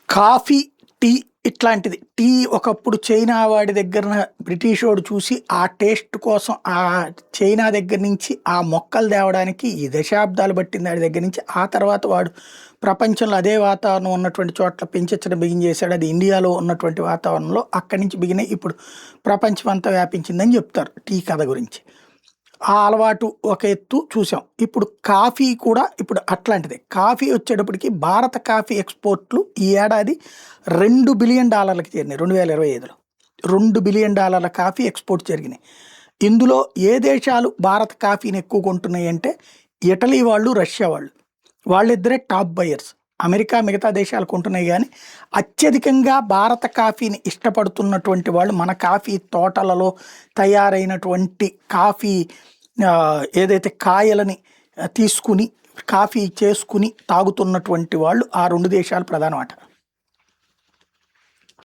Coffee, tea ఇట్లాంటిది. Tea ఒకప్పుడు China వాడి దగ్గరన బ్రిటిషోడు చూసి ఆ టేస్ట్ కోసం చైనా దగ్గర నుంచి ఆ మొక్కలు తేవడానికి ఈ దశాబ్దాలు పట్టింది ఆడి దగ్గర నుంచి. ఆ తర్వాత వాడు ప్రపంచంలో అదే వాతావరణం ఉన్నటువంటి చోట్ల పెంచడం బిగిన్ అది ఇండియాలో ఉన్నటువంటి వాతావరణంలో అక్కడి నుంచి బిగినయి ఇప్పుడు ప్రపంచమంతా వ్యాపించిందని చెప్తారు టీ కథ గురించి. ఆ అలవాటు ఒక ఎత్తు చూసాం. ఇప్పుడు కాఫీ కూడా ఇప్పుడు అట్లాంటిదే. కాఫీ వచ్చేటప్పటికి భారత కాఫీ ఎక్స్‌పోర్ట్‌లు ఈ ఏడాది $2 బిలియన్ చేరినాయి 2025లో. $2 బిలియన్ కాఫీ ఎక్స్‌పోర్ట్ జరిగినాయి. ఇందులో ఏ దేశాలు భారత కాఫీని ఎక్కువ కొంటున్నాయి అంటే ఇటలీ వాళ్ళు, రష్యా వాళ్ళు. వాళ్ళిద్దరే టాప్ బయర్స్. అమెరికా, మిగతా దేశాలు కొంటున్నాయి గానీ, అత్యధికంగా భారత కాఫీని ఇష్టపడుతున్నటువంటి వాళ్ళు మన కాఫీ తోటలలో తయారైనటువంటి కాఫీ ఏదైతే కాయలని తీసుకుని కాఫీ చేసుకుని తాగుతున్నటువంటి వాళ్ళు ఆ 2 దేశాలు ప్రధానమట.